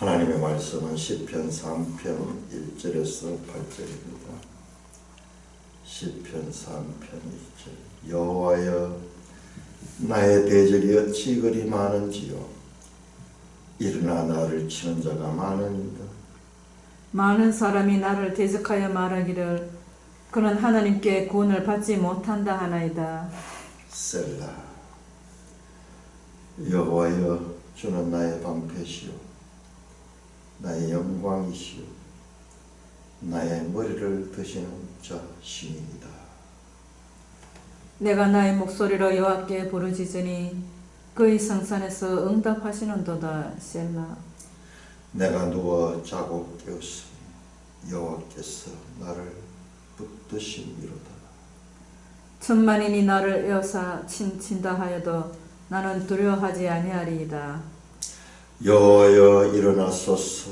하나님의 말씀은 시편 3편 1절에서 8절입니다. 시편 3편 1절. 여호와여, 나의 대적이 어찌 그리 많은지요. 일어나 나를 치는 자가 많으니이다. 많은 사람이 나를 대적하여 말하기를 그는 하나님께 구원을 받지 못한다 하나이다. 셀라. 여호와여, 주는 나의 방패시오, 나의 영광이시오, 나의 머리를 드시는 자시니이다. 내가 나의 목소리로 여호와께 부르짖으니 그의 성산에서 응답하시는도다. 셀라. 내가 누워 자고 깨었으니 여호와께서 나를 붙드심이로다. 천만인이 나를 에워싸 친다 하여도 나는 두려워하지 아니하리이다. 여호와여, 일어나소서.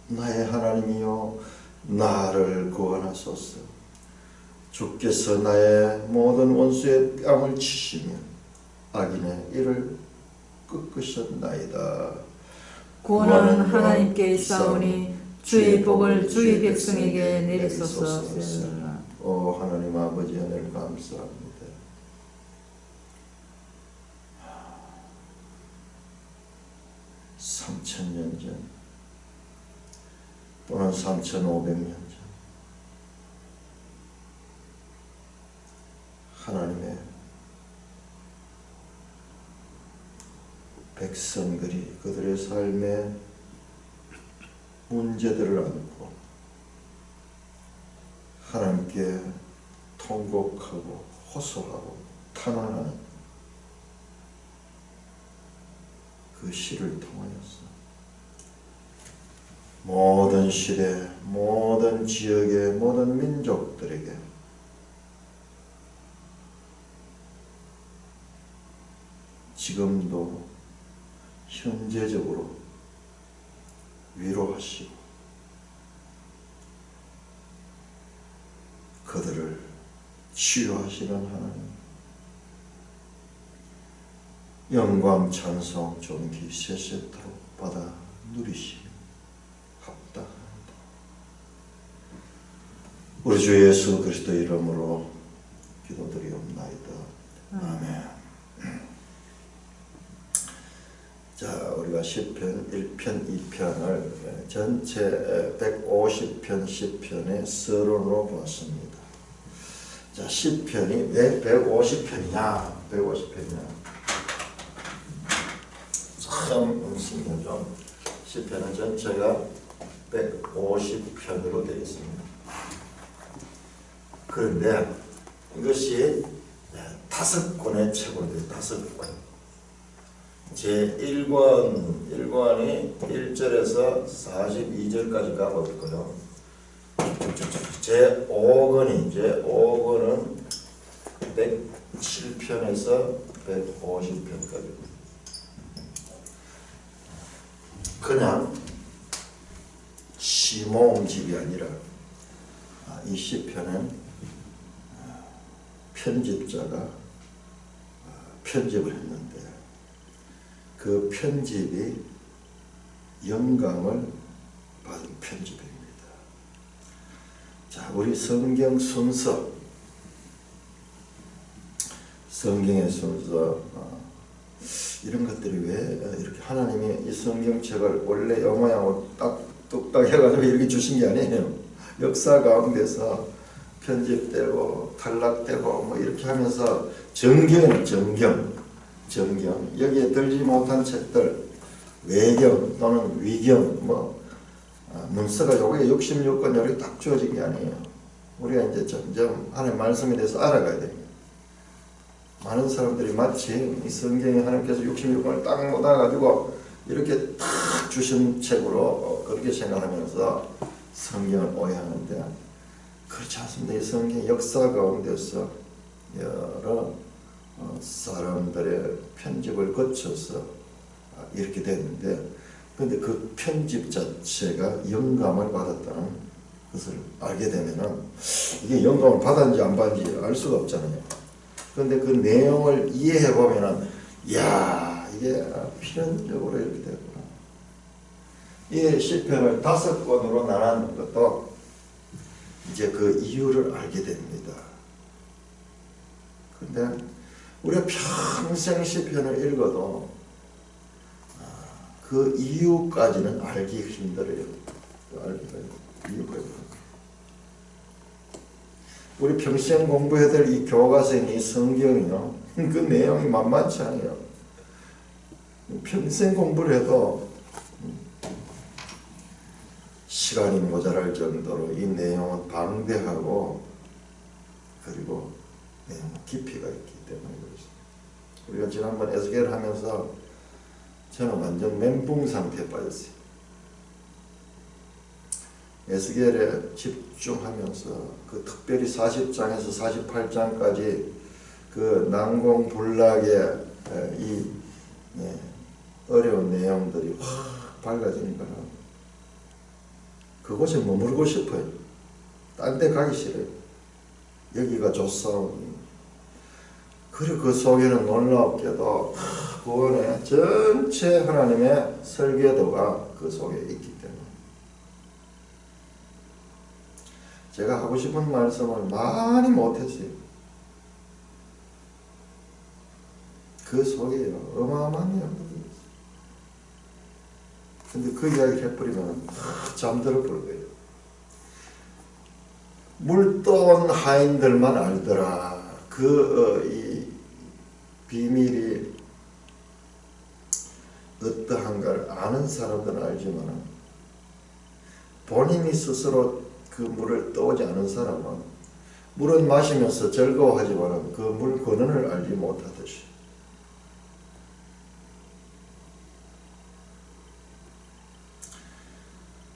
나의 하나님이여, 나를 구원하소서. 주께서 나의 모든 원수의 뺨을 치시며 악인의 이를 꺾으셨나이다. 구원은 하나님께 있사오니 주의 복을 주의 백성에게 내리소서. 오 하나님 아버지, 은혜를 감사합니다. (3000년) 전 또는 3500년 전 하나님의 백성들이 그들의 삶의 문제들을 안고 하나님께 통곡하고 호소하고 탄원하는 그 시를 통하여서 모든 시대, 모든 지역의 모든 민족들에게 지금도 현재적으로 위로하시고 그들을 치유하시는 하나님, 영광, 찬송, 존귀 세세토록 받아 누리시며 합당합니다. 우리 주 예수 그리스도 이름으로 기도드리옵나이다. 아멘. 자, 우리가 시편 1편, 2편을 전체 150편 시편의 서론으로 보았습니다. 자, 시편이 왜 150편이냐? 150편이냐? 참 신기하죠. 시편은 전체가 150편으로 되어 있습니다. 그런데 이것이 5권의 책으로 되어 있습니다. 5권. 제1권이 1절에서 42절까지 가고 있고요. 제5권은 107편에서 150편까지. 그냥 시모음집이 아니라 이 시편은 편집자가 편집을 했는데 그 편집이 영감을 받은 편집입니다. 자, 우리 성경 순서, 성경의 순서, 이런 것들이 왜 이렇게 하나님이 이 성경책을 원래 영어양으로 뚝딱 해가지고 이렇게 주신 게 아니에요. 역사 가운데서 편집되고 탈락되고 뭐 이렇게 하면서 정경은 정경, 여기에 들지 못한 책들, 외경 또는 위경, 문서가 요게 66권 이렇게 딱 주어진 게 아니에요. 우리가 이제 점점 하나님의 말씀에 대해서 알아가야 됩니다. 많은 사람들이 마치 이 성경에 하나님께서 66권을 딱 묻어가지고 이렇게 딱 주신 책으로 그렇게 생각하면서 성경을 오해하는데 그렇지 않습니다. 이 성경 역사 가운데서 여러 사람들의 편집을 거쳐서 이렇게 됐는데, 그런데 그 편집 자체가 영감을 받았다는 것을 알게 되면은 이게 영감을 받았는지 안 받았는지 알 수가 없잖아요. 그런데 그 내용을 이해해 보면은, 이야, 이게 필연적으로 이렇게 됐구나. 이 시편을 5권으로 나눈 것도 이제 그 이유를 알게 됩니다. 근데 우리가 평생 시편을 읽어도 그 이유까지는 알기 힘들어요. 이유가 우리 평생 공부해야 될 이 교과서인 이 성경이요, 그 내용이 만만치 않아요. 평생 공부를 해도 시간이 모자랄 정도로 이 내용은 방대하고 그리고 깊이가 있기 때문에 그렇습니다. 우리가 지난번 에스겔 하면서 저는 완전 멘붕 상태에 빠졌어요. 에스겔에 집중하면서 그 특별히 40장에서 48장까지 그 난공불락의 이 어려운 내용들이 확 밝아지니까 그곳에 머물고 싶어요. 딴 데 가기 싫어요. 여기가 좋사오니. 그리고 그 속에는 놀랍게도 구원의 전체 하나님의 설계도가 그 속에 있기 때문에 제가 하고 싶은 말씀을 많이 못했어요. 그 속에요 어마어마한 내용들이 있어요. 근데 그 이야기를 해버리면 잠들어 버릴 거예요. 물돈 하인들만 알더라. 이 비밀이 어떠한가를 아는 사람들은 알지만 본인이 스스로 그 물을 떠오지 않은 사람은 물은 마시면서 즐거워하지만 그 물 근원을 알지 못하듯이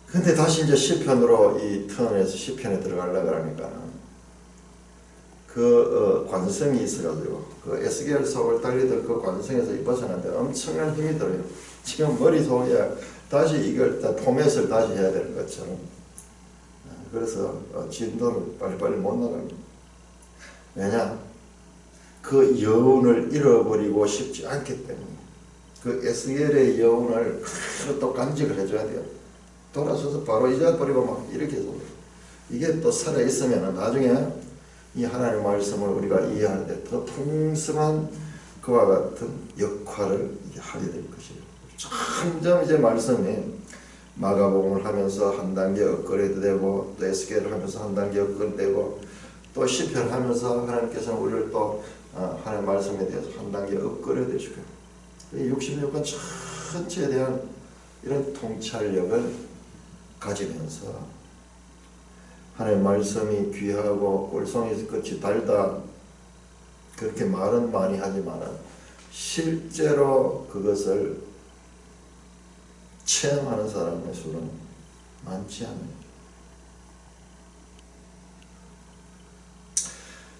근데 다시 이제 시편으로 이 턴에서 시편에 들어가려고 하니까 그 관성이 있어가지고 그 에스겔 속을 달리던 그 관성에서 벗어나는데 엄청난 힘이 들어요. 지금 머릿속에 다시 이걸 포맷을 다시 해야 되는 것처럼 그래서 진도를 빨리빨리 못 나갑니다. 왜냐? 그 여운을 잃어버리고 싶지 않기 때문에 그 에스겔의 여운을 또 간직을 해줘야 돼요. 돌아서서 바로 잊어버리고 막 이렇게 해서 이게 또 살아있으면 나중에 이 하나님의 말씀을 우리가 이해하는데 더 풍성한 그와 같은 역할을 하게 될 것이에요. 점점 이제 말씀이 마가복음을 하면서 한 단계 업그레이드 되고 또 에스겔을 하면서 한 단계 업그레이드 되고 또 시편 하면서 하나님께서는 우리를 또 하나님의 말씀에 대해서 한 단계 업그레이드 해주고요. 이 66권 전체에 대한 이런 통찰력을 가지면서 하나님의 말씀이 귀하고 꼴송이 끝이 달다 그렇게 말은 많이 하지만 실제로 그것을 체험하는 사람의 수는 많지 않아요.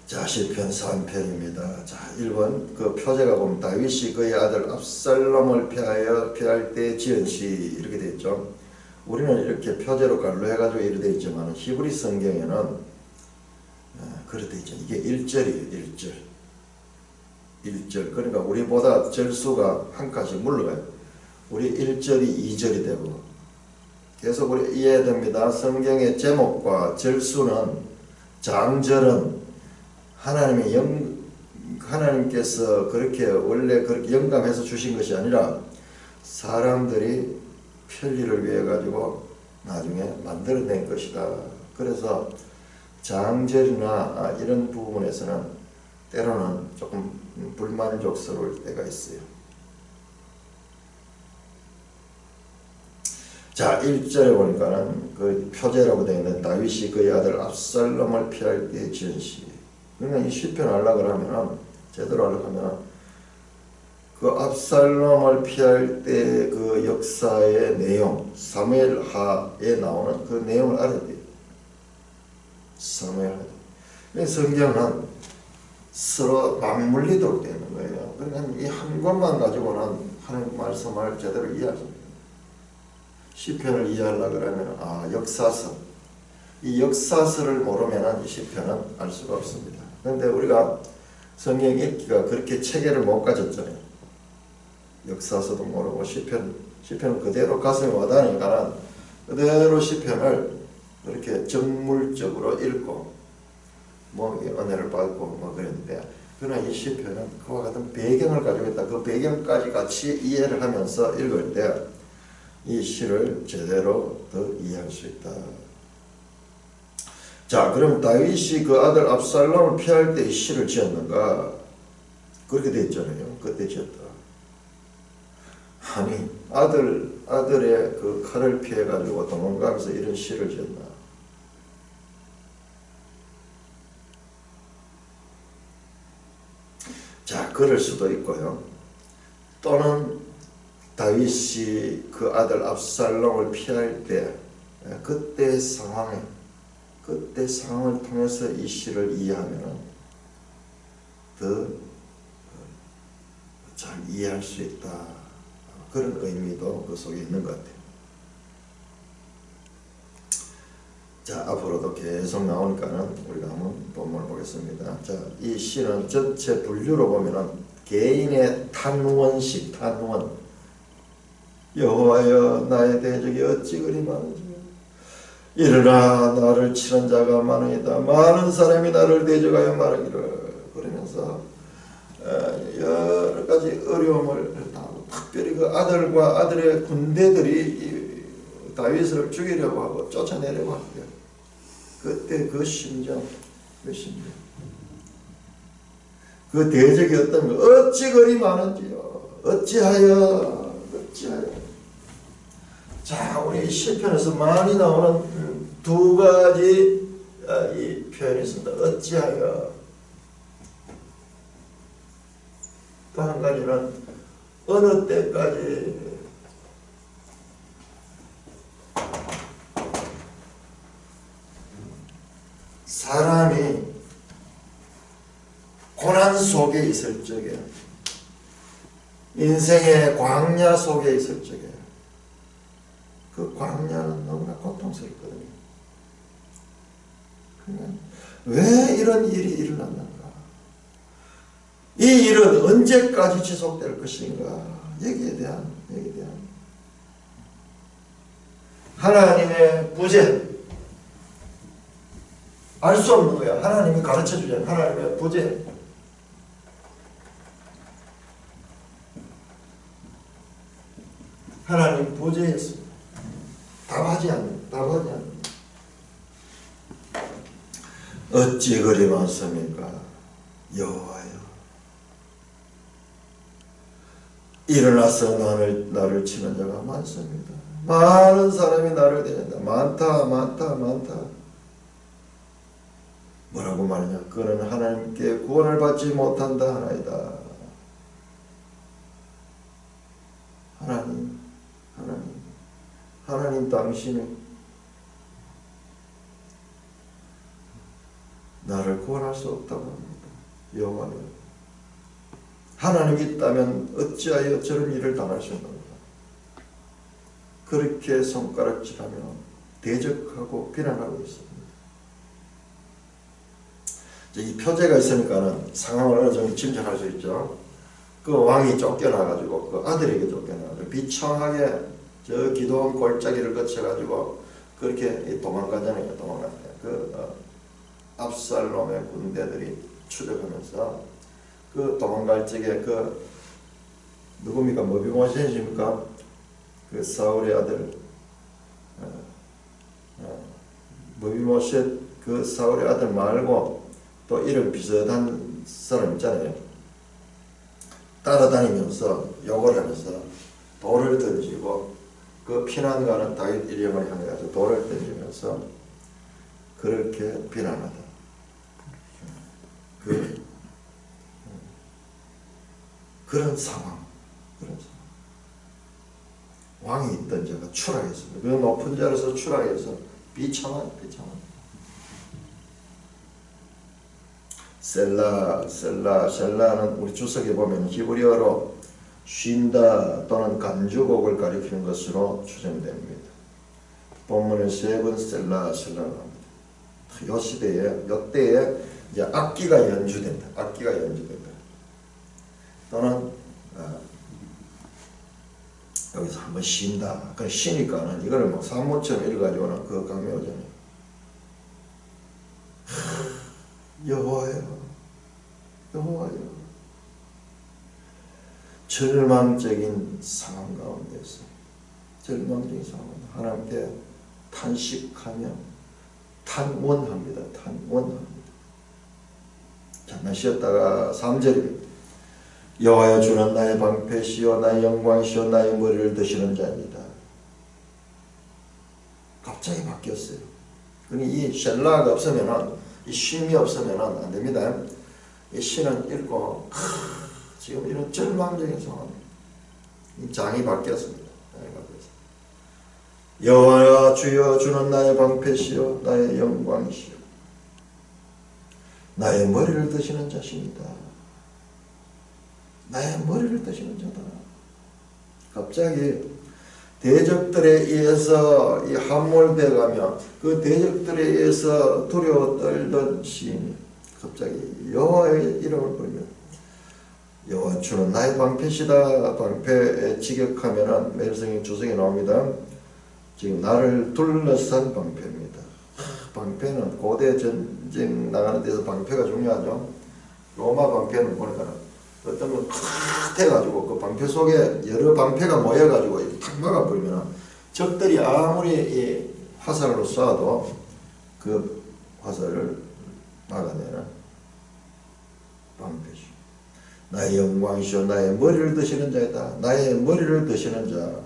자, 시편 3편입니다. 자, 1번 그 표제가 보면 다윗이 그의 아들 압살롬을 피할 때 지은 시 이렇게 되어 있죠. 우리는 이렇게 표제로 갈로 해가지고 이렇게 되어 있지만 히브리 성경에는 그렇게 되어 있죠. 이게 1절이에요. 1절. 그러니까 우리보다 절수가 한 칸씩 물러가요. 우리 1절이 2절이 되고 계속 우리 이해해야 됩니다. 성경의 제목과 절수는 장절은 하나님께서 그렇게 원래 그렇게 영감해서 주신 것이 아니라 사람들이 편리를 위해 가지고 나중에 만들어낸 것이다. 그래서 장절이나 이런 부분에서는 때로는 조금 불만족스러울 때가 있어요. 자, 1절에 보니까는 그 표제라고 되어 있는 다윗이 그의 아들 압살롬을 피할 때 지은 시. 그러니까 이 시편 하려고 하면 제대로 하려고 하면 그 압살롬을 피할 때 그 역사의 내용, 사무엘하에 나오는 그 내용을 알아야 돼요. 사무엘하. 성경은 서로 맞물리도록 되어 있는 거예요. 그러니까 이 한 권만 가지고는 하나님 말씀을 제대로 이해할 수 없어요. 시편을 이해하려고 하면 역사서. 이 역사서를 모르면 이 시편은 알 수가 없습니다. 그런데 우리가 성경 읽기가 그렇게 체계를 못 가졌잖아요. 역사서도 모르고 시편 시편은 그대로 가슴에 와닿으니까는 그대로 시편을 이렇게 정물적으로 읽고 뭐 은혜를 받고 뭐 그랬는데, 그러나 이 시편은 그와 같은 배경을 가지고 있다. 그 배경까지 같이 이해를 하면서 읽을 때 이 시를 제대로 더 이해할 수 있다. 자, 그럼 다윗이 그 아들 압살롬을 피할 때 이 시를 지었는가? 그렇게 되어 있잖아요. 그때 지었다. 아니, 아들의 그 칼을 피해가지고 도망가면서 이런 시를 지었나? 자, 그럴 수도 있고요. 또는 다윗이 그 아들 압살롬을 피할 때 그때 상황을 통해서 이 시를 이해하면 더 잘 이해할 수 있다. 그런 의미도 그 속에 있는 것 같아요. 자, 앞으로도 계속 나오니까는 우리가 한번 본문을 보겠습니다. 자, 이 시는 전체 분류로 보면은 개인의 탄원식, 탄원. 여호와여, 나의 대적이 어찌 그리 많은지. 일어나 나를 치는 자가 많으이다. 많은 사람이 나를 대적하여 말하기를. 그러면서 여러 가지 어려움을 당하고, 특별히 그 아들과 아들의 군대들이 다윗을 죽이려고 하고 쫓아내려고 합니다. 그때 그 심정, 그 대적이 어떤 거, 어찌 그리 많은지요. 어찌하여. 자, 우리 시편에서 많이 나오는 두 가지 이 표현이 있습니다. 어찌하여. 또 한 가지는 어느 때까지. 사람이 고난 속에 있을 적에, 인생의 광야 속에 있을 적에, 그 광야는 너무나 고통스럽거든요. 왜 이런 일이 일어났는가? 이 일은 언제까지 지속될 것인가? 여기에 대한 하나님의 부재, 알 수 없는 거야. 하나님이 가르쳐주잖아요. 하나님의 부재. 하나님 부재였습니다. 답하지 않는다. 어찌 그리 많습니까? 여호와여, 일어나서 나를 치는 자가 많습니다. 많은 사람이 나를 대적한다. 많다. 뭐라고 말하냐? 그는 하나님께 구원을 받지 못한다 하나이다. 하나님 당신은 나를 구원할 수 없다고 합니다. 여호와여, 하나님이 있다면 어찌하여 저런 일을 당할 수 있는가? 그렇게 손가락질하며 대적하고 비난하고 있습니다. 이 표제가 있으니까는 상황을 어느 정도 짐작할 수 있죠. 그 왕이 쫓겨나가지고 그 아들에게 쫓겨나가지고 비청하게 저 기도원 골짜기를 거쳐가지고 그렇게 도망가잖아요. 그 압살롬의 군대들이 추적하면서 그 도망갈 적에 그 누굽니까? 머비보셋입니까? 그 사울의 아들 머비보셋, 그 사울의 아들 말고 또 이름 비슷한 사람 있잖아요. 따라다니면서 욕을 하면서 돌을 던지고 그 피난 가는 다윗 일행을 향해 가지고 돌을 던지면서 그렇게 비난하다. 그런 상황. 왕이 있던 자가 추락했습니다. 그 높은 자리에서 추락해서 비참한. 셀라는 우리 주석에 보면 히브리어로 쉰다 또는 간주곡을 가리키는 것으로 추정됩니다. 본문에 세 번 셀라라고 합니다. 이 시대에, 이때에 이제 악기가 연주된다. 또는 여기서 한번 쉰다. 그 쉬니까는 이거를 막 산문처럼 읽어가지고는 그 감이 오잖아요. 여호와여, 여호와여. 절망적인 상황 가운데서, 절망적인 상황 하나님께 탄식하며 탄원합니다. 탄원합니다. 잠깐 쉬었다가 3절입니다. 여호와여, 주는 나의 방패시요 나의 영광시요 나의 머리를 드시는 자입니다. 갑자기 바뀌었어요. 이 셀라가 없으면은, 이 쉼이 없으면은 안 됩니다. 이 시는 읽고 지금 이런 절망적인 상황, 이 장이 바뀌었습니다. 여호와여, 주여, 주는 나의 방패시요 나의 영광이시요 나의 머리를 드시는 자십니다. 나의 머리를 드시는 자다. 갑자기 대적들에 의해서 이 함몰되어 가며 그 대적들에 의해서 두려워 떨던 시인이 갑자기 여호와의 이름을 부르며, 여호와 주는 나의 방패시다. 방패에 직역하면은 매일성경 주석에 나옵니다. 지금 나를 둘러싼 방패입니다. 방패는 고대 전쟁 나가는 데서 방패가 중요하죠. 로마 방패는 보니까 어떤 건 탁 해가지고 그 방패 속에 여러 방패가 모여가지고 이렇게 탁 막아버리면 적들이 아무리 이 화살로 쏴도 그 화살을 막아내는 방패시. 나의 영광이시오 나의 머리를 드시는 자이다. 나의 머리를 드시는 자,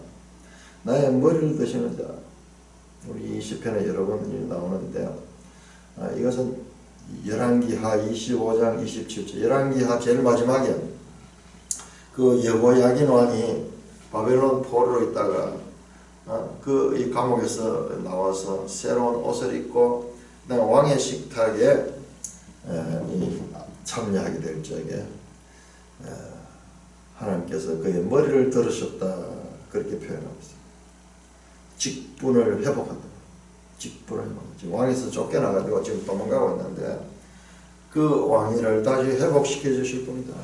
나의 머리를 드시는 자. 우리 이 시편에 여러 번 나오는데, 이것은 열왕기하 25장 27절, 열왕기하 제일 마지막에 그 여호야긴 왕이 바벨론 포로로 있다가 그 이 감옥에서 나와서 새로운 옷을 입고 그다음에 왕의 식탁에 참여하게 될 적에 하나님께서 그의 머리를 들으셨다, 그렇게 표현하고 있습니다. 직분을 회복한다. 직분을 회복한다. 지금 왕에서 쫓겨나가지고 지금 도망가고 있는데 그 왕위를 다시 회복시켜 주실 겁니다.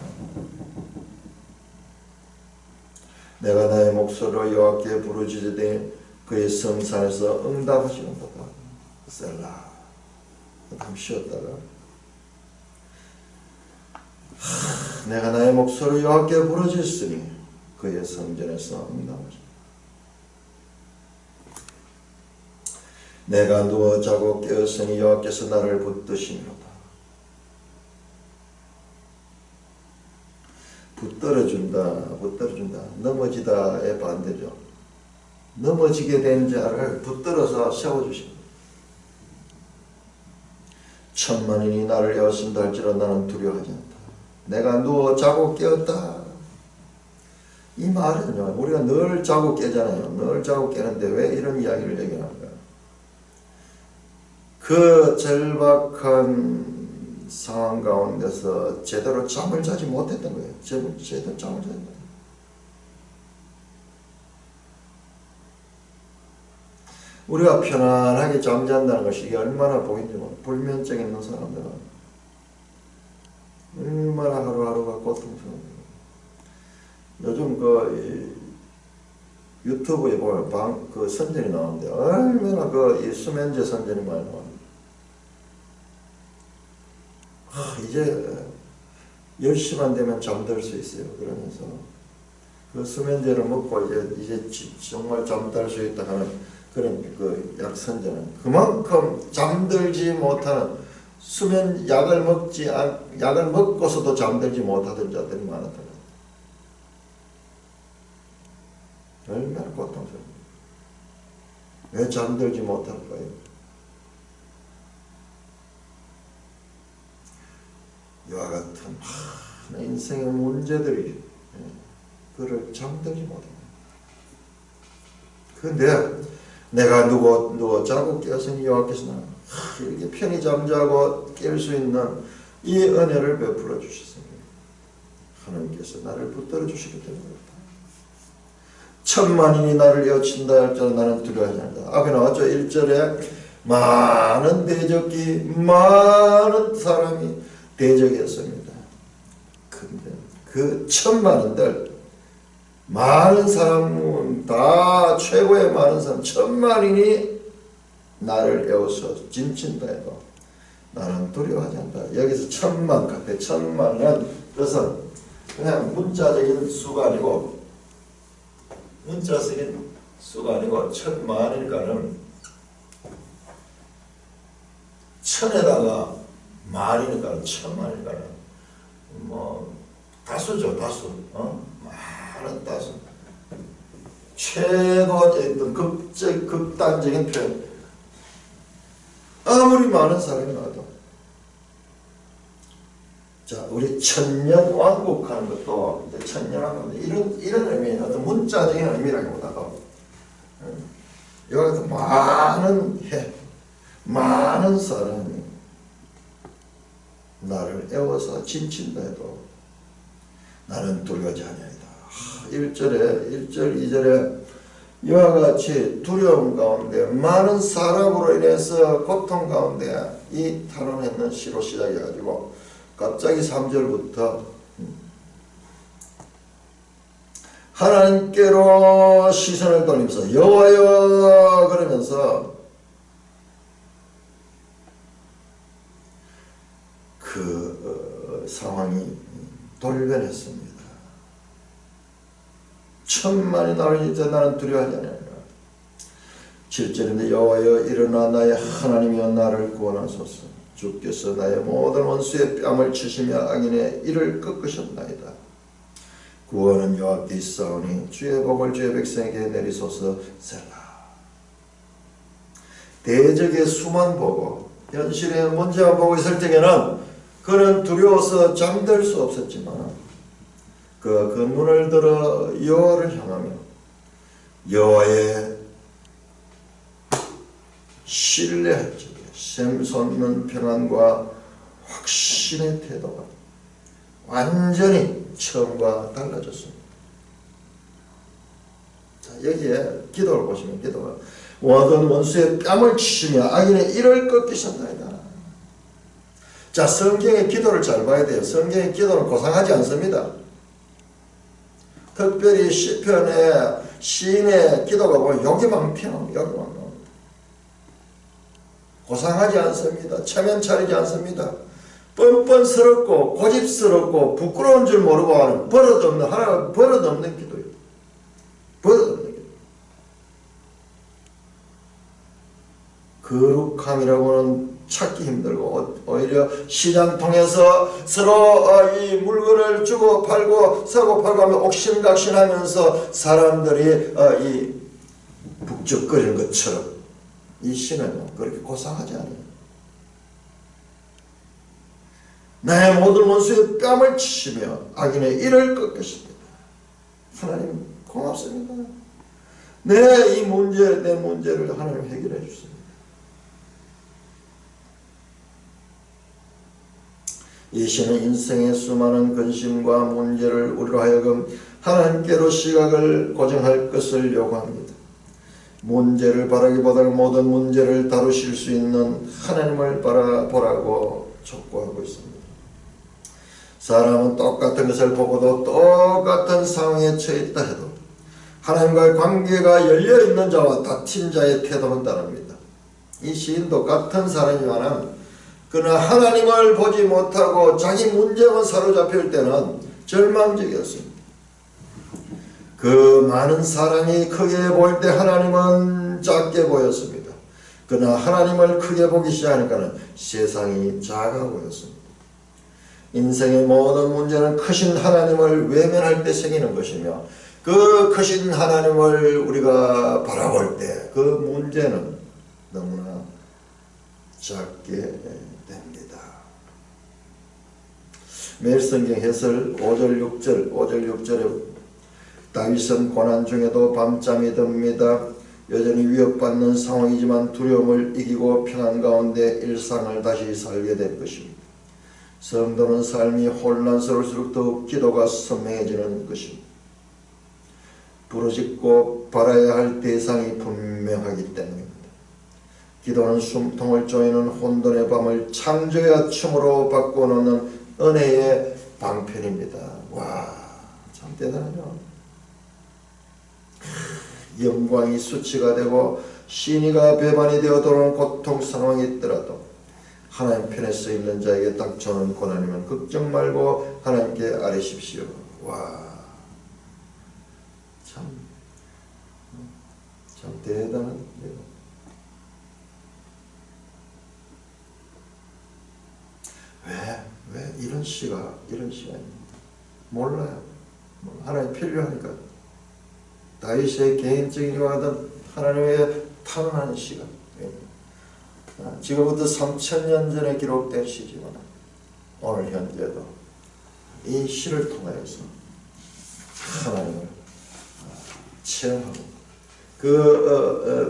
내가 나의 목소리로 여호와께 부르짖으되 그의 성산에서 응답하시는도다. 셀라. 잠 쉬었다가 내가 나의 목소리로 여호와께 부르짖으니 그의 성전에서 응답하시는도다. 내가 누워 자고 깨었으니 여호와께서 나를 붙드시미로다. 붙들어준다, 붙들어준다. 넘어지다의 반대죠. 넘어지게 된 자를 붙들어서 세워주십니다. 천만인이 나를 에워쓴다 할지라도 나는 두려워하지 않다. 내가 누워 자고 깨었다. 이 말은요, 우리가 늘 자고 깨잖아요. 늘 자고 깨는데 왜 이런 이야기를 얘기하는가? 그 절박한 상황 가운데서 제대로 잠을 자지 못했던 거예요. 제대로 잠을 자지 못했던 거예요. 우리가 편안하게 잠잔다는 것이 이게 얼마나 복인지 모르겠어요. 불면증 있는 사람들은 얼마나 하루하루가 고통스러워요. 요즘 유튜브에 보면 그 선전이 나오는데 얼마나 이 수면제 선전이 많이 나옵니다. 이제 10시만 되면 잠들 수 있어요. 그러면서 그 수면제를 먹고 이제 정말 잠들 수 있다 하는 그런 그 약 선전은 그만큼 잠들지 못하는 약을 먹고서도 잠들지 못하던 자들이 많았던 거예요. 얼마나 고통스러워요. 왜 잠들지 못할까요? 이와 같은 많은 인생의 문제들이 그를 잠들지 못합니다. 그런데 내가 누워 자고 깨었으니 여호와께서 이렇게 편히 잠자고 깰 수 있는 이 은혜를 베풀어 주셨습니다. 하나님께서 나를 붙들어 주시기 때문입니다. 천만인이 나를 에워친다 할지라도 나는 두려워하지 않는다. 앞에 나왔죠. 1절에 많은 대적이 많은 사람이 대적이었습니다. 근데 그 천만인들 많은 사람은 다 최고의 많은 사람 1000만인이 나를 에워서 짐친다 해도 나는 두려워하지 않는다. 여기서 1000만 같아. 1000만은 그것은 그냥 문자적인 수가 아니고 문자적인 수가 아니고 1000만이니까는 천에다가 만이니까 1000만이니까는 뭐 다수죠. 다수. 많은 다수. 최고의 극단적인 표현. 아무리 많은 사람이 나도 자, 우리 천년왕국하는 것도 이제 천년왕국 이런 의미, 어떤 문자적인 의미라기보다도 이와 같은 많은 사람이 나를 애워서 짐친다 해도 나는 두려워하지 아니하리다. 1절 2절에 이와 같이 두려움 가운데 많은 사람으로 인해서 고통 가운데 이 탄원했는 시로 시작해가지고 갑자기 3절부터 하나님께로 시선을 돌리면서 여호와여 그러면서 그 상황이 돌변했습니다. 1000만이 나를 이제 나는 두려워하지 않으리라. 7절인데 여호와여 일어나 나의 하나님이여 나를 구원하소서. 주께서 나의 모든 원수의 뺨을 치시며 악인의 이를 꺾으셨나이다. 구원은 여호와께 있사오니 주의 복을 주의 백성에게 내리소서. 셀라. 대적의 수만 보고 현실의 문제만 보고 있을 적에는 그는 두려워서 잠들 수 없었지만 그 눈을 들어 여호와를 향하며 여호와의 신뢰할 적에 샘솟는 평안과 확신의 태도가 완전히 처음과 달라졌습니다. 자, 여기에 기도를 보시면 기도가 모든 원수의 뺨을 치시며 악인의 이를 꺾으셨나이다. 자, 성경의 기도를 잘 봐야 돼요. 성경의 기도는 고상하지 않습니다. 특별히 시편의 시인의 기도가 보면 여기만 튀어나옵니다. 여기만 나옵니다. 고상하지 않습니다. 체면 차리지 않습니다. 뻔뻔스럽고 고집스럽고 부끄러운 줄 모르고 하는 버릇없는 하나가 버릇없는 기도예요. 버릇없는 기도. 거룩함이라고는 찾기 힘들고 오히려 시장 통해서 서로 이 물건을 주고 팔고 사고 팔고 하면 옥신각신하면서 사람들이 이 북적거리는 것처럼 이 신은 그렇게 고상하지 않아요. 나의 모든 원수의 뺨을 치시며 악인의 이를 꺾으십니다. 하나님 고맙습니다. 내 문제를 하나님 해결해 주십니다. 이 시는 인생의 수많은 근심과 문제를 우리로 하여금 하나님께로 시각을 고정할 것을 요구합니다. 문제를 바라기보다는 모든 문제를 다루실 수 있는 하나님을 바라보라고 촉구하고 있습니다. 사람은 똑같은 것을 보고도 똑같은 상황에 처해 있다 해도 하나님과의 관계가 열려있는 자와 닫힌 자의 태도는 다릅니다. 이 시인도 같은 사람이지만 그러나 하나님을 보지 못하고 자기 문제만 사로잡힐 때는 절망적이었습니다. 그 많은 사람이 크게 보일 때 하나님은 작게 보였습니다. 그러나 하나님을 크게 보기 시작하니까는 세상이 작아 보였습니다. 인생의 모든 문제는 크신 하나님을 외면할 때 생기는 것이며 그 크신 하나님을 우리가 바라볼 때 그 문제는 너무나 작게 됩니다. 매일 성경 해설 5절 6절에 다윗은 고난 중에도 밤잠이 듭니다. 여전히 위협받는 상황이지만 두려움을 이기고 평안 가운데 일상을 다시 살게 될 것입니다. 성도는 삶이 혼란스러울수록 더욱 기도가 선명해지는 것입니다. 부르짖고 바라야 할 대상이 분명하기 때문입니다. 기도는 숨통을 조이는 혼돈의 밤을 창조의 아침으로 바꿔놓는 은혜의 방편입니다. 와, 참 대단하죠. 영광이 수치가 되고 신의가 배반이 되어 도는 고통 상황이 있더라도 하나님 편에 서 있는 자에게 닥쳐오는 고난이면 걱정 말고 하나님께 아뢰십시오. 와, 참 대단한 일이에요. 왜 이런 시간이 몰라요. 하나님 필요하니까. 다윗의 개인적인 이와같은 하나님의 탄원하는 시간. 지금부터 3000년 전에 기록된 시지만 오늘 현재도 이 시를 통하여서 하나님을 체험하고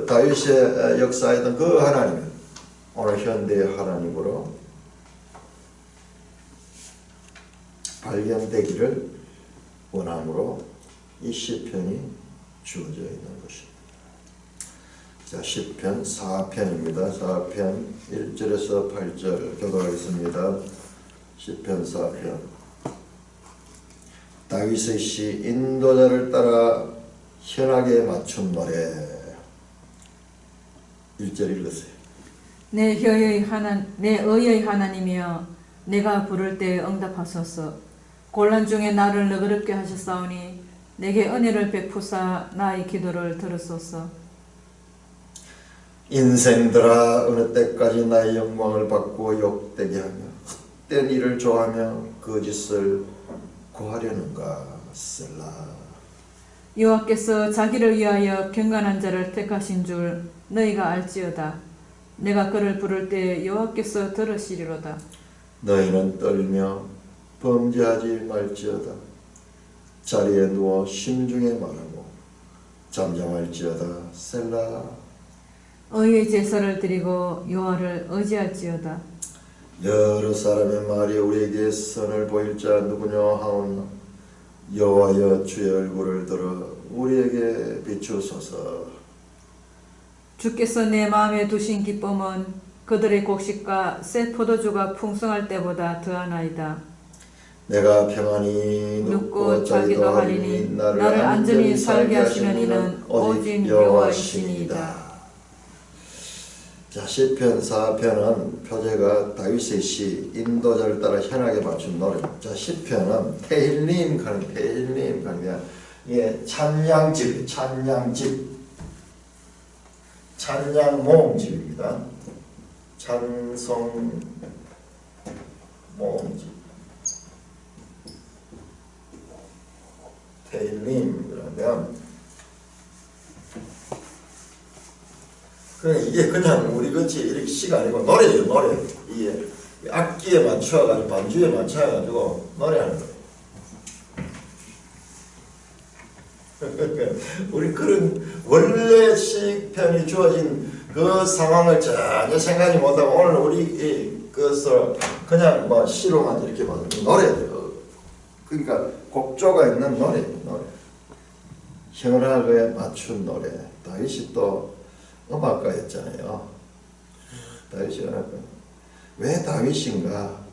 다윗의 역사에던 그 하나님은 오늘 현대의 하나님으로 발견되기를 원함으로 이 시편이 주어져 있는 것입니다. 자, 시편 4편입니다. 4편 1절에서 8절 교독하겠습니다. 시편 4편. 다윗의 시 인도자를 따라 현악에 맞춘 노래. 1절 읽으세요. 내 의의 하나님이여 내가 부를 때 응답하소서. 곤란 중에 나를 너그럽게 하셨사오니 내게 은혜를 베푸사 나의 기도를 들으소서. 인생들아 어느 때까지 나의 영광을 받고 욕되게 하며 헛된 일을 좋아하며 거짓을 구하려는가. 셀라. 여호와께서 자기를 위하여 경건한 자를 택하신 줄 너희가 알지어다. 내가 그를 부를 때 여호와께서 들으시리로다. 너희는 떨며 범죄하지 말지어다. 자리에 누워 심중에 말하고 잠잠할지어다. 셀라. 의의 제사를 드리고 여호와를 의지할지어다. 여러 사람의 말이 우리에게 선을 보일 자 누구냐 하오나 여호와여 주의 얼굴을 들어 우리에게 비추소서. 주께서 내 마음에 두신 기쁨은 그들의 곡식과 새 포도주가 풍성할 때보다 더하나이다. 내가 평안히 눕고 자기도 하리니 나를 안전히 살게 하시는 이는 오직 여호와시니이다. 자, 시편 4편은 표제가 다윗의 시 인도자를 따라 현악에 맞춘 노래. 자, 시편은 테힐림 가는 예, 찬양집 찬양 모음집입니다. 찬송 모음집. 테힐림 그러면 이게 그냥 우리 같이 이렇게 시가 아니고 노래예요. 노래. 이게 악기에 맞춰가지고 반주에 맞춰가지고 노래하는 거예요. 우리 그런 원래 시편이 주어진 그 상황을 전혀 생각하지 못하고 오늘 우리 그것을 그냥 뭐 시로만 이렇게 봐도 노래예요. 그러니까 곡조가 있는 노래. 현악에 맞춘 노래. 다윗이 또 음악가였잖아요. 다윗이 왜 다윗인가?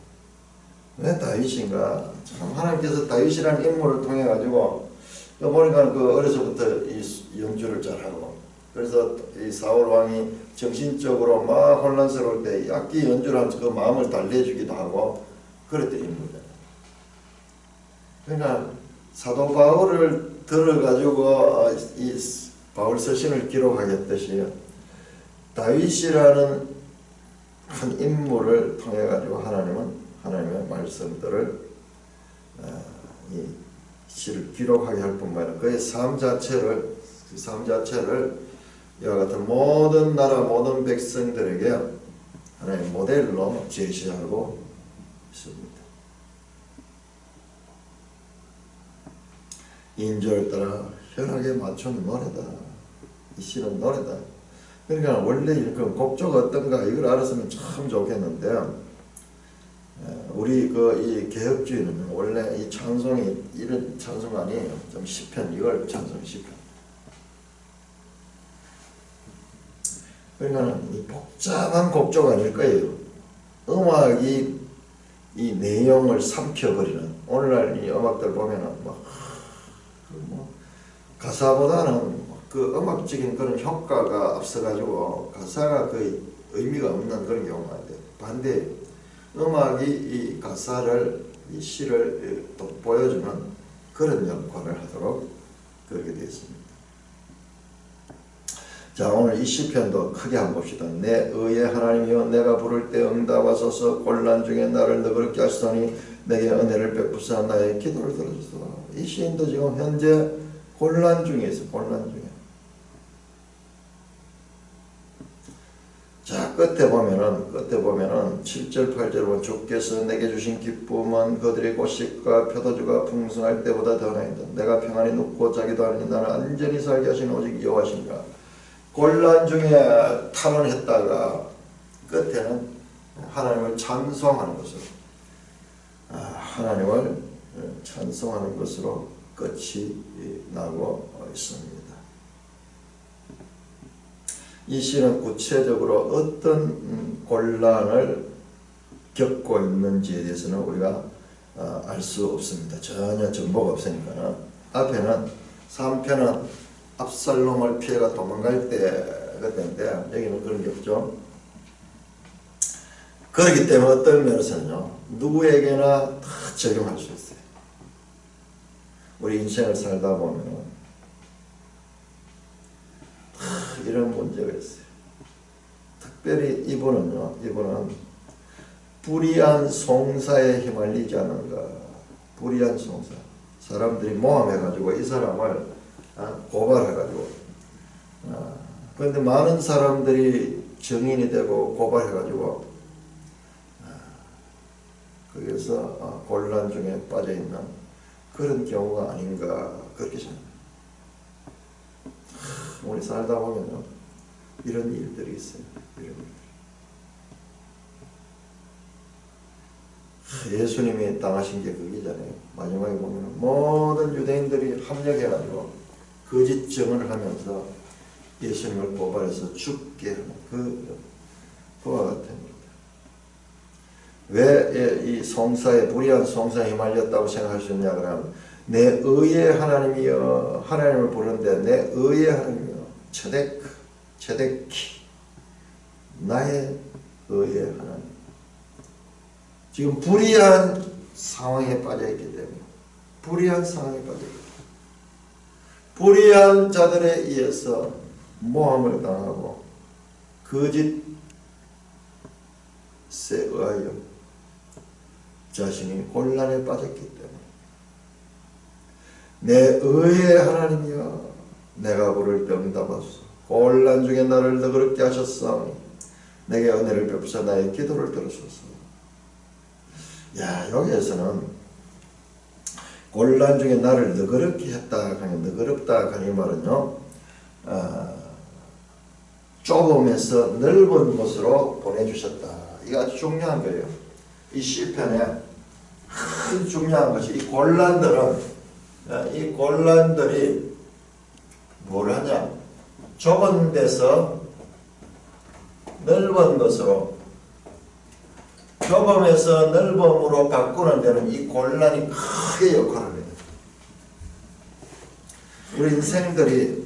참 하나님께서 다윗이라는 인물을 통해 가지고 보니까 어려서부터 이 연주를 잘하고 그래서 이 사울 왕이 정신적으로 막 혼란스러울 때 악기 연주를 하면서 그 마음을 달래주기도 하고 그랬던 인물이잖아요. 그러니까 사도 바울을 들어가지고 이 바울 서신을 기록하겠듯이 다윗이라는 한 인물을 통해 가지고 하나님은 하나님의 말씀들을 이 시를 기록하게 할 뿐만 아니라 그의 삶 자체를 이와 같은 모든 나라 모든 백성들에게 하나님의 모델로 제시하고 있습니다. 인조를 따라 현악에 맞춘 노래다. 이 시는 노래다. 그러니까 원래 이렇게 곡조가 어떤가 이걸 알았으면 참 좋겠는데 우리 이 개혁주의는 원래 이 찬송이 이런 찬송 아니에요. 좀 시편 이걸 찬송 시편. 그러니까 이 복잡한 곡조가 아닐 거예요. 음악이 이 내용을 삼켜버리는 오늘날 이 음악들 보면은 가사보다는 그 음악적인 그런 효과가 앞서가지고 가사가 거의 의미가 없는 그런 경우가 있는데, 반대 음악이 이 가사를, 이 시를 돋보여주는 그런 역할을 하도록 그렇게 되어 있습니다. 자, 오늘 이 시편도 크게 한번 봅시다. 내 의의 하나님이여 내가 부를 때 응답하소서. 곤란 중에 나를 너그럽게 하시더니 내게 은혜를 베푸사 나의 기도를 들어주소서. 이 시인도 지금 현재 곤란 중에 있어. 곤란 중에. 자, 끝에 보면은 7절 8절 보면 주께서 내게 주신 기쁨은 그들의 곡식과 표도주가 풍성할 때보다 더 나이다. 내가 평안히 눕고 자기도 하니 나는 안전히 살게 하시는 오직 여호와시니라. 곤란 중에 탄원했다가 끝에는 하나님을 찬송하는 것으로, 하나님을 찬송하는 것으로 끝이 나고 있습니다. 이 시는 구체적으로 어떤 곤란을 겪고 있는지에 대해서는 우리가 알 수 없습니다. 전혀 정보가 없으니까는. 앞에는 3편은 압살롬을 피해가 도망갈 때 그때인데, 여기는 그런 게 없죠. 그렇기 때문에 어떤 면에서는요, 누구에게나 다 적용할 수 있어요. 우리 인생을 살다 보면 이런 문제가 있어요. 특별히 이분은 불의한 송사에 휘말리지 않은가. 불의한 송사. 사람들이 모함해가지고 이 사람을 고발해가지고, 그런데 많은 사람들이 증인이 되고 고발해가지고 거기서 곤란 중에 빠져있는 그런 경우가 아닌가 그렇게 생각합니다. 우리 살다 보면요, 이런 일들이 있어요. 이런 일들. 예수님이 당하신 게 그기잖아요. 마지막에 보면 모든 유대인들이 합력해가지고 거짓 증언을 하면서 예수님을 고발해서 죽게 하는 그와 같은 겁니다. 왜 이 송사에, 불의한 송사에 휘말렸다고 생각할 수 있냐 그러면, 내 의의 하나님이여, 하나님을 부르는데 내 의의 하나님이여, 체데키, 나의 의의 하나님. 지금 불의한 상황에 빠져있기 때문에, 불의한 상황에 빠져있기 때문에, 불의한 자들에 의해서 모함을 당하고 거짓에 의하여 자신이 곤란에 빠졌기 때문에, 내 의의 하나님이여 내가 부를 때 응답하소서. 곤란 중에 나를 너그럽게 하셨사오니 내게 은혜를 베푸사 나의 기도를 들으소서. 야, 여기에서는 곤란 중에 나를 너그럽게 했다 하는, 너그럽다 하는 이 말은요, 좁음에서 넓은 곳으로 보내주셨다. 이거 아주 중요한 거예요. 이 시편에 아주 중요한 것이, 이 곤란들이 뭘 하냐, 좁은 데서 넓은 것으로, 좁음에서 넓음으로 바꾸는 데는 이 곤란이 크게 역할을 해요. 우리 인생들이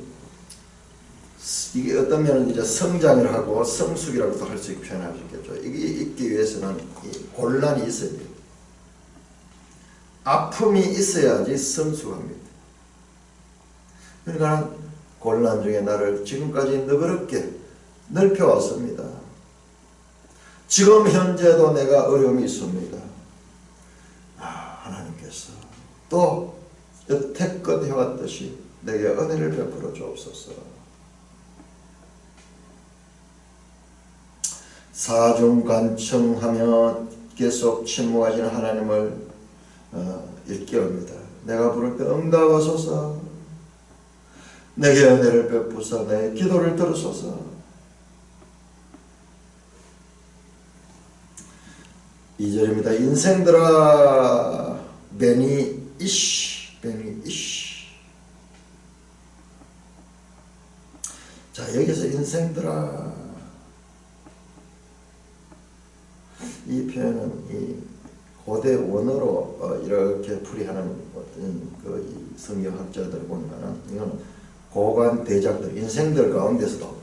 이게 어떤 면은 이제 성장을 하고 성숙이라고도 할 수 있게 표현할 수 있겠죠. 이게 있기 위해서는 이 곤란이 있어야 돼요. 아픔이 있어야지 성숙합니다. 그러니까 곤란 중에 나를 지금까지 너그럽게 넓혀왔습니다. 지금 현재도 내가 어려움이 있습니다. 하나님께서 또 여태껏 해왔듯이 내게 은혜를 베풀어 주옵소서. 사중간청하며 계속 침묵하시는 하나님을 일깨웁니다. 내가 부를 때 응답하소서. 내게 은혜를 베푸사 내 기도를 들으소서. 2절입니다. 인생들아 베니 이시. 자, 여기서 인생들아, 이 표현은 이 고대 원어로 이렇게 풀이하는 어떤 그 성경학자들 보면은 이건 고관 대작들 인생들 가운데서도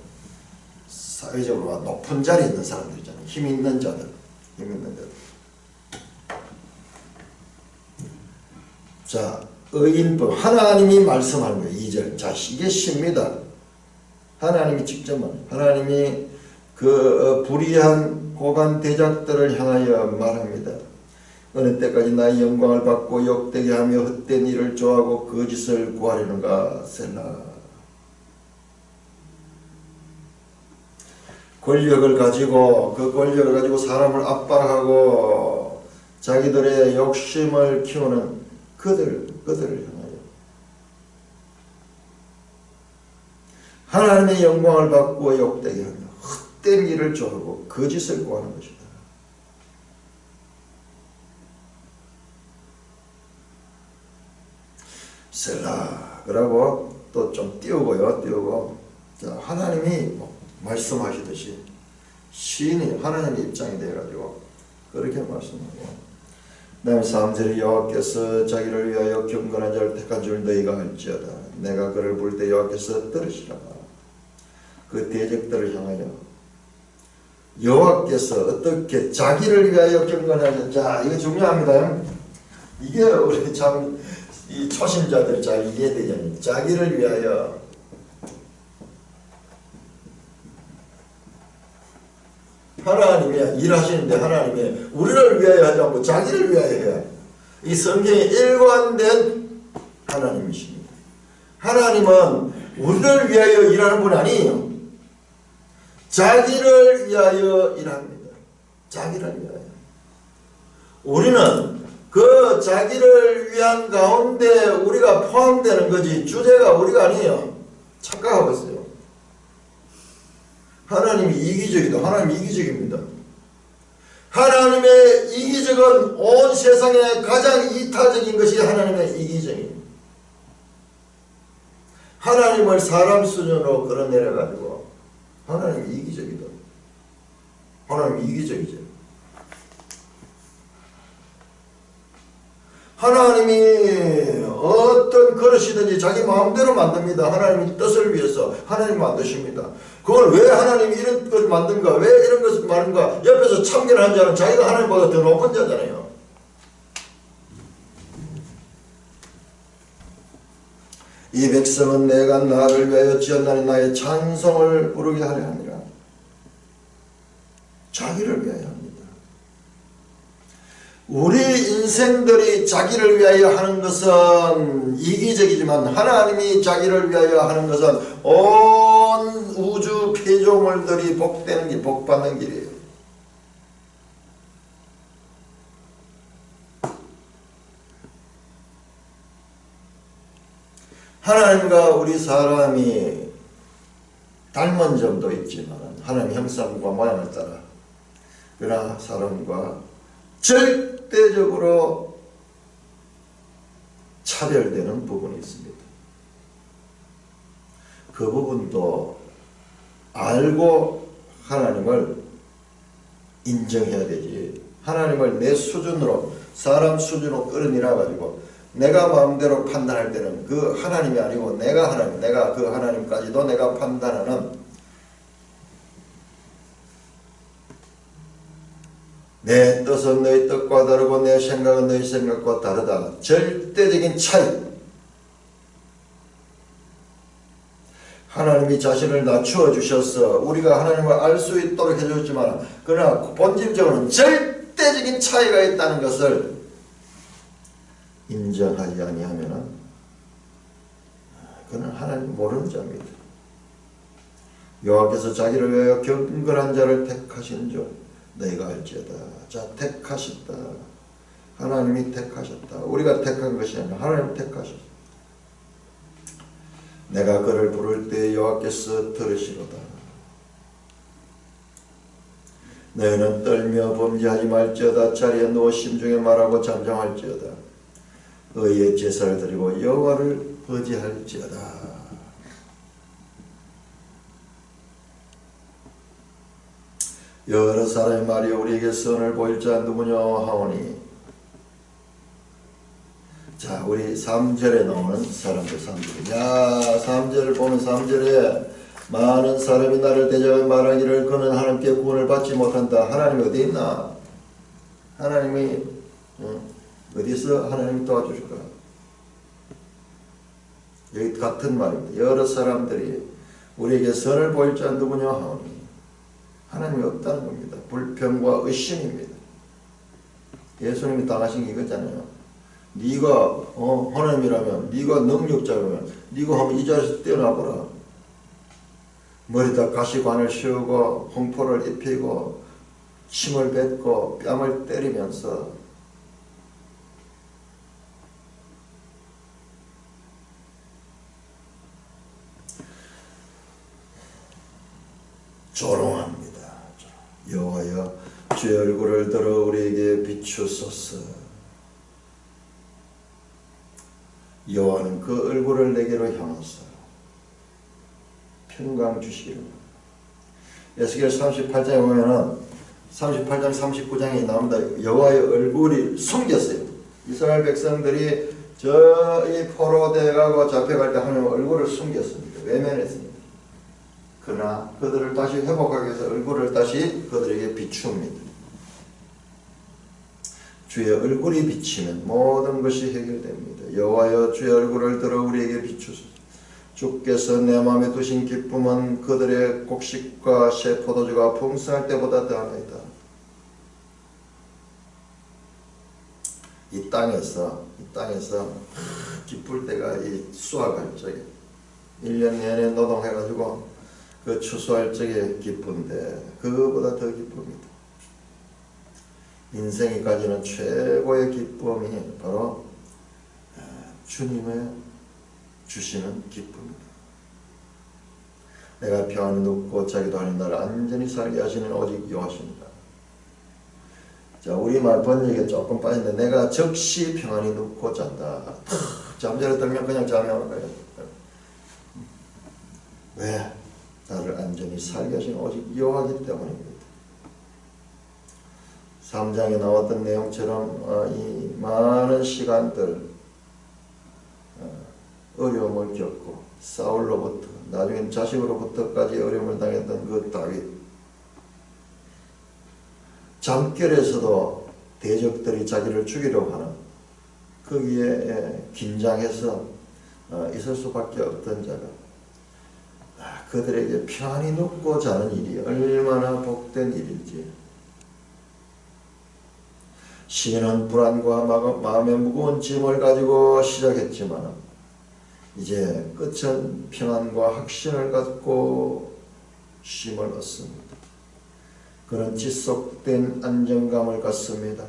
사회적으로 높은 자리에 있는 사람들 있잖아요. 힘 있는 자들. 자, 의인법 하나님이 말씀하는 거예요. 2절. 자, 이게 쉽니다. 하나님이 직접 하나님이 그 불의한 고관 대작들을 향하여 말합니다. 어느 때까지 나의 영광을 받고 욕되게 하며 헛된 일을 좋아하고 거짓을 구하려는가. 셀라. 권력을 가지고 그 권력을 가지고 사람을 압박하고 자기들의 욕심을 키우는 그들을 향하여 하나님의 영광을 받고 욕되게 하며 헛된 일을 좋아하고 거짓을 구하는 것이다. 셀라. 그러고 또 좀 띄우고 자, 하나님이 말씀하시듯이 시인이 하나님의 입장이 되어가지고 그렇게 말씀하고 그 다음에 3절에 여호와께서 자기를 위하여 경건한 자를 택한 줄 너희가 알지어다. 내가 그를 부를 때 여호와께서 들으시라. 그 대적들을 향하여 여호와께서 어떻게 자기를 위하여 경건한 자, 이거 중요합니다. 이게 우리 참 이 초신자들이 잘 이해되잖아요. 자기를 위하여 하나님이 일하시는데 하나님이 우리를 위하여 하지 않고 자기를 위하여 해야 이 성경에 일관된 하나님이십니다. 하나님은 우리를 위하여 일하는 분 아니에요. 자기를 위하여 일합니다. 자기를 위하여. 우리는 그 자기를 위한 가운데 우리가 포함되는 거지 주제가 우리가 아니에요. 착각하고 있어요. 하나님이 이기적이다. 하나님이 이기적입니다. 하나님의 이기적은 온 세상에 가장 이타적인 것이 하나님의 이기적입니다. 하나님을 사람 수준으로 끌어내려가지고 하나님이 이기적이다. 하나님이 이기적이죠. 하나님이 어떤 그릇이든지 자기 마음대로 만듭니다. 하나님의 뜻을 위해서 하나님 만드십니다. 그걸 왜 하나님이 이런 것을 만든가? 왜 이런 것을 만든가? 옆에서 참견하는 자는 자기가 하나님보다 더 높은 자잖아요. 이 백성은 내가 나를 위하여 지었나니 나의 찬송을 부르게 하려 하니라. 자기를 위하여 합니다. 우리 인생들이 자기를 위하여 하는 것은 이기적이지만 하나님이 자기를 위하여 하는 것은 온 우주 피조물들이 복되는 길, 복받는 길이에요. 하나님과 우리 사람이 닮은 점도 있지만 하나님 형상과 모양을 따라 그러나 사람과 절대적으로 차별되는 부분이 있습니다. 그 부분도 알고 하나님을 인정해야 되지. 하나님을 내 수준으로 사람 수준으로 끌어내려 가지고 내가 마음대로 판단할 때는 그 하나님이 아니고 내가 하나님, 내가 그 하나님까지도 내가 판단하는 내 뜻은 너희 뜻과 다르고 내 생각은 너희 생각과 다르다. 절대적인 차이. 하나님이 자신을 낮추어 주셔서 우리가 하나님을 알 수 있도록 해주셨지만 그러나 본질적으로는 절대적인 차이가 있다는 것을 인정하지 아니하면 그는 하나님 모르는 자입니다. 여호와께서 자기를 위하여 경건한 자를 택하신 줄 너희가 알지어다. 자, 택하셨다. 하나님이 택하셨다. 우리가 택한 것이 아니라 하나님 택하셨다. 내가 그를 부를 때 여호와께서 들으시로다. 너희는 떨며 범죄하지 말지어다. 자리에 누워 심중에 말하고 잠잠할지어다. 의의 제사를 드리고 여호와를 의지할지어다. 여러 사람의 말이 우리에게 선을 보일 자 누구냐 하오니 자, 우리 3절에 나오는 사람들 3절. 야, 3절을 보면 3절에 많은 사람이 나를 대적하여 말하기를 그는 하나님께 구원을 받지 못한다. 하나님이 어디 있나? 하나님이 어디서 하나님이 도와주실까? 여기 같은 말입니다. 여러 사람들이 우리에게 선을 보일 자는 누구냐 하오니 하나님이 없다는 겁니다. 불평과 의심입니다. 예수님이 당하신 게 이거잖아요. 네가 하나님이라면, 네가 능력자라면 네가 한번 이 자리에서 뛰어나보라. 머리다 가시관을 씌우고 홍포를 입히고 침을 뱉고 뺨을 때리면서 조롱합니다. 여호와여 주의 얼굴을 들어 우리에게 비추소서. 여호와는 그 얼굴을 내게로 향하사 평강 주시기를. 에스겔 38장에 보면은 38장 39장에 나옵니다. 여호와의 얼굴이 숨겼어요. 이스라엘 백성들이 저이 포로되어 가고 잡혀갈 때 하나님 얼굴을 숨겼습니다. 외면했습니다. 그러나 그들을 다시 회복하기 위해서 얼굴을 다시 그들에게 비춥니다. 주의 얼굴이 비치면 모든 것이 해결됩니다. 여호와여 주의 얼굴을 들어 우리에게 비추소서. 주께서 내 마음에 두신 기쁨은 그들의 곡식과 새 포도주가 풍성할 때보다 더하나이다. 이 땅에서 기쁠 때가 이 수확할 적에 1년 내내 노동해가지고 그 추수할 적에 기쁜데 그거보다 더 기쁩니다. 인생이 가지는 최고의 기쁨이 바로 주님의 주시는 기쁨입니다. 내가 평안히 눕고 자기도 하는 나를 안전히 살게 하시는 오직 여호와십니다. 자, 우리말 번역에 조금 빠진데 내가 즉시 평안히 눕고 잔다. 잠자리 들면 그냥 자면 거예요. 왜? 나를 안전히 살게 하시는 오직 여호와이기 때문입니다. 3장에 나왔던 내용처럼 이 많은 시간들 어려움을 겪고 사울로부터 나중엔 자식으로부터까지 어려움을 당했던 그 다윗, 잠결에서도 대적들이 자기를 죽이려고 하는 거기에 긴장해서 있을 수밖에 없던 자가 그들에게 편히 눕고 자는 일이 얼마나 복된 일인지. 시인은 불안과 마음의 무거운 짐을 가지고 시작했지만 이제 끝은 평안과 확신을 갖고 쉼을 얻습니다. 그런 지속된 안정감을 갖습니다.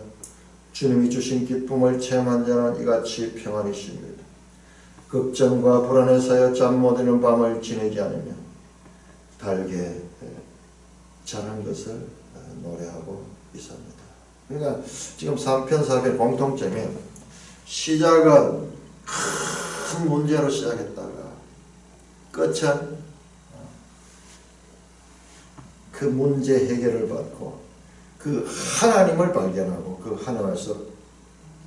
주님이 주신 기쁨을 체험한 자는 이같이 평안히 쉽니다. 걱정과 불안에 쌓여 잠 못 이는 밤을 지내지 않으며 달게 자는 것을 노래하고 있습니다. 그러니까 지금 3편 4편 공통점이 시작은 큰 문제로 시작했다가 끝은 그 문제 해결을 받고 그 하나님을 발견하고 그 하나님에서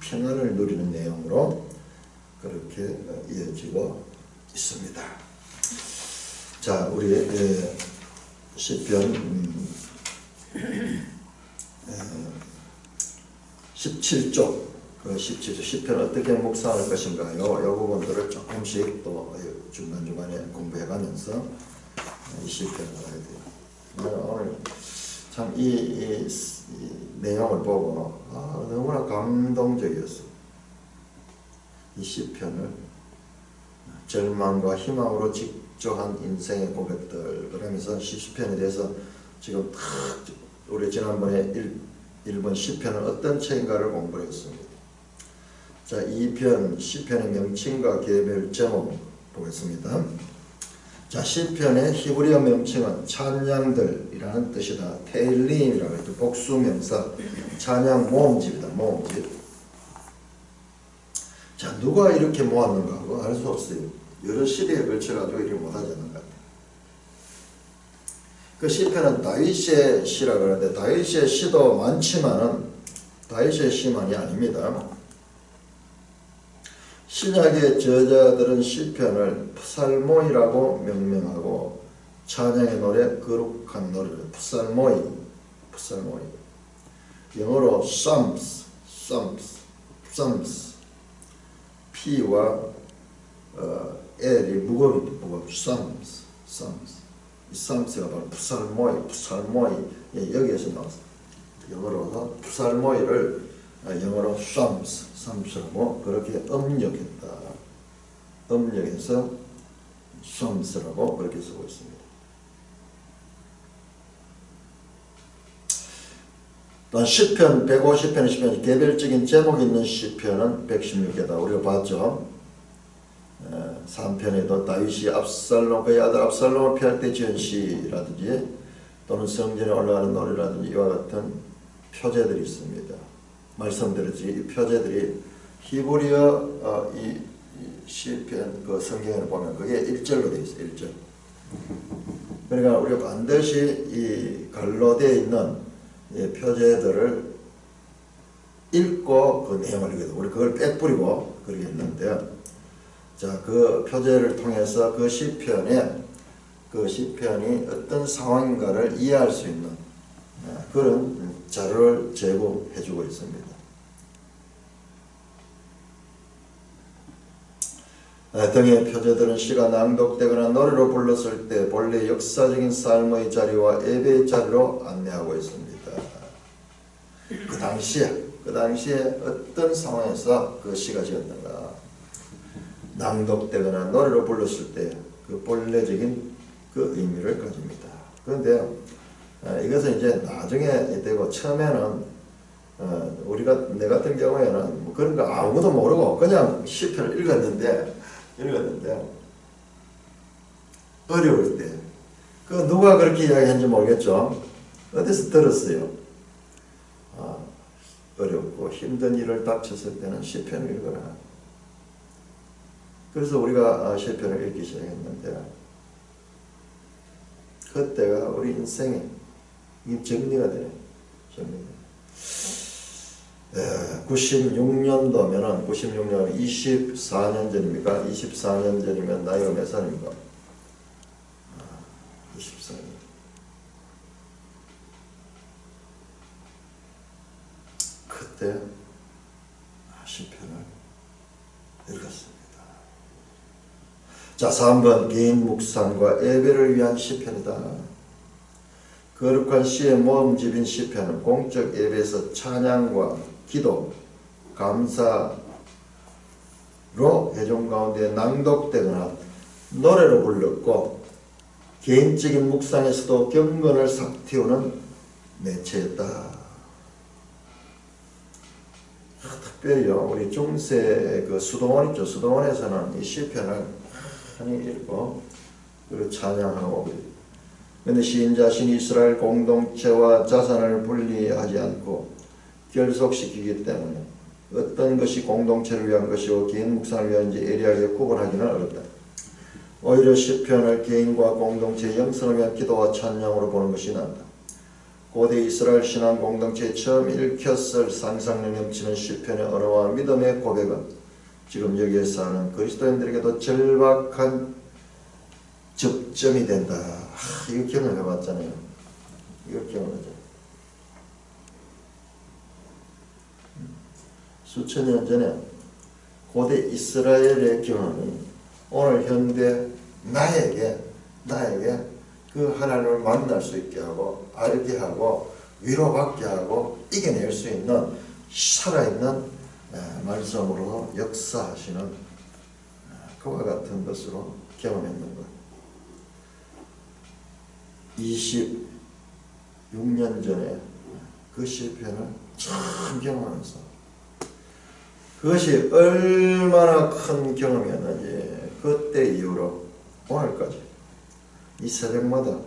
평안을 누리는 내용으로 그렇게 이어지고 있습니다. 자, 우리 시편 17쪽 그 17쪽 시편 어떻게 묵상할 것인가요? 이 부분들을 조금씩 또 중간중간에 공부해가면서 이 시편을 알아야 돼요. 오늘 참 이 내용을 보고 너무나 감동적이었어요. 이 시편을 절망과 희망으로 직조한 인생의 고백들 그러면서 시편에 대해서 지금 탁 우리 지난번에 1번 시편은 어떤 책인가를 공부했습니다. 자, 2편 시편의 명칭과 개별 제목 보겠습니다. 자, 시편의 히브리어 명칭은 찬양들이라는 뜻이다. 테일림이라고 해서 복수명사 찬양 모음집이다. 모음집. 자, 누가 이렇게 모았는가 하고 알 수 없어요. 여러 시대에 걸쳐가지고 이렇게 못하지 않는 것 같아요. 그 시편은 다윗의 시라고 하는데 다윗의 시도 많지만은 다윗의 시만이 아닙니다. 신약의 저자들은 시편을 프살모이라고 명명하고 찬양의 노래, 거룩한 노래를 프살모이, 영어로 psalms, P와 L이 무거운 psalms. 이 psalms가 바로 프살모이 여기에서 나왔어요. 영어로 프살모이를 영어로 psalms라고 그렇게 음력해서 psalms라고 그렇게 쓰고 있습니다. 또 시편 150편의 시편, 개별적인 제목이 있는 시편은 116개다. 우리가 봤죠. 3편에도 다윗이 그의 아들 압살롬을 피할 때 지은 시라든지 또는 성전에 올라가는 노래라든지 이와 같은 표제들이 있습니다. 말씀드렸지, 이 표제들이 히브리어 이 시편 그 성경에 보면 그게 1절로 되어 있어요. 1절. 그러니까 우리가 반드시 이 갈로되어 있는 표제들을 읽고 그 내용을 읽어야 돼. 우리 그걸 빼뿌리고 그렇게 했는데요. 자, 그 표제를 통해서 그 시편이 어떤 상황인가를 이해할 수 있는 그런 자료를 제공해 주고 있습니다. 등의 표제들은 시가 낭독되거나 노래로 불렀을 때 본래 역사적인 삶의 자리와 예배의 자리로 안내하고 있습니다. 그 당시에 어떤 상황에서 그 시가 지었는가, 낭독되거나 노래로 불렀을 때 그 본래적인 그 의미를 가집니다. 그런데 이것은 이제 나중에 되고 처음에는 내 같은 경우에는 뭐 그런 거 아무도 모르고 그냥 시편을 읽었는데 어려울 때 그 누가 그렇게 이야기했는지 모르겠죠. 어디서 들었어요. 어렵고 힘든 일을 닥쳤을 때는 시편을 읽어라. 그래서 우리가 시편을 읽기 시작했는데 그때가 우리 인생에 정리가 되네. 96년도면은 96년 24년 전입니까? 24년 전이면 나이가 몇 살입니까? 24년. 그때 시편을 읽었습니다. 자, 3번 개인 묵상과 예배를 위한 시편이다. 거룩한 시의 모음집인 시편은 공적 예배에서 찬양과 기도, 감사로 회중 가운데 낭독되거나 노래로 불렀고 개인적인 묵상에서도 경건을 삭히우는 매체였다. 특별히요, 우리 중세 그 수도원 있죠. 수도원에서는 이 시편을 많이 읽고 그리고 찬양하고. 그런데 시인 자신이 이스라엘 공동체와 자산을 분리하지 않고 결속시키기 때문에 어떤 것이 공동체를 위한 것이고 개인 묵상을 위한지 예리하게 구분하기는 어렵다. 오히려 시편을 개인과 공동체의 영성을 위한 기도와 찬양으로 보는 것이 낫다. 고대 이스라엘 신앙 공동체에 처음 읽혔을 상상력 넘치는 시편의 언어와 믿음의 고백은 지금 여기에 사는 그리스도인들에게도 절박한 접점이 된다. 이거 경험해봤잖아요. 이거 경험하죠. 수천 년 전에 고대 이스라엘의 경험이 오늘 현대 나에게 그 하나님을 만날 수 있게 하고 알게 하고 위로받게 하고 이겨낼 수 있는 살아있는 말씀으로 역사하시는 그와 같은 것으로 경험했는 것. 26년 전에 그 시편을 처음 경험하면서 그것이 얼마나 큰 경험이었는지 그때 이후로 오늘까지 이 새벽마다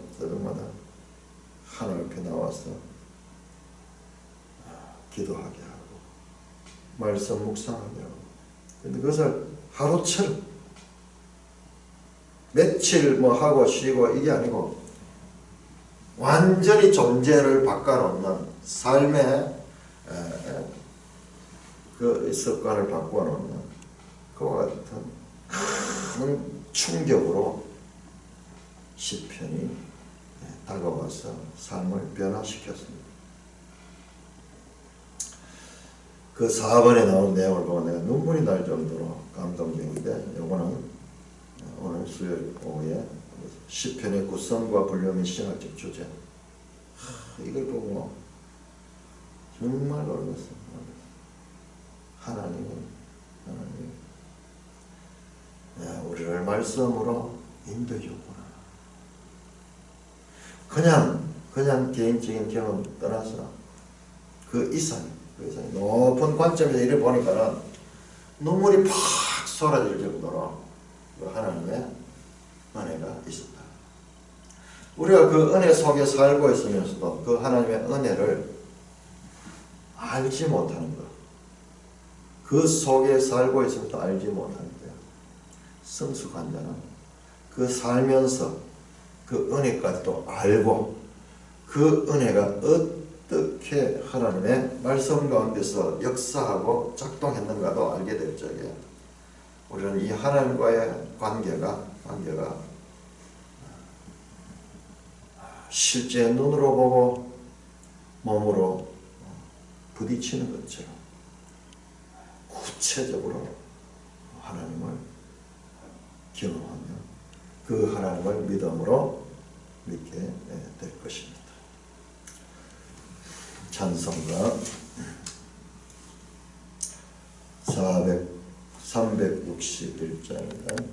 하늘 앞에 나와서 기도하게 하고 말씀 묵상하게 하고, 근데 그것을 하루처럼 며칠 뭐 하고 쉬고 이게 아니고 완전히 존재를 바꿔놓는 삶의 그 습관을 바꿔놓는 그와 같은 큰 충격으로 시편이 다가와서 삶을 변화시켰습니다. 그 4번에 나온 내용을 보고 내가 눈물이 날 정도로 감동적인데, 요거는 오늘 수요일 오후에 시편의 구성과 분류의 신학적 주제, 이걸 보고 정말 놀랐어요. 하나님이 우리를 말씀으로 인도해줬구나. 그냥 개인적인 경험 떠나서 그 이상 높은 관점에서 이를 보니까는 눈물이 팍 쏟아질 정도로 그 하나님의 은혜가 있었다. 우리가 그 은혜 속에 살고 있으면서도 그 하나님의 은혜를 알지 못하는 것, 그 속에 살고 있으면서도 알지 못하는 거야. 성숙한 자는 그 살면서 그 은혜까지도 알고, 그 은혜가 어떻게 하나님의 말씀 가운데서 역사하고 작동했는가도 알게 될 적에 우리는 이 하나님과의 관계가 실제 눈으로 보고 몸으로 부딪히는 것처럼 구체적으로 하나님을 경험하며 그 하나님을 믿음으로 믿게 될 것입니다. 찬송가 361장입니다.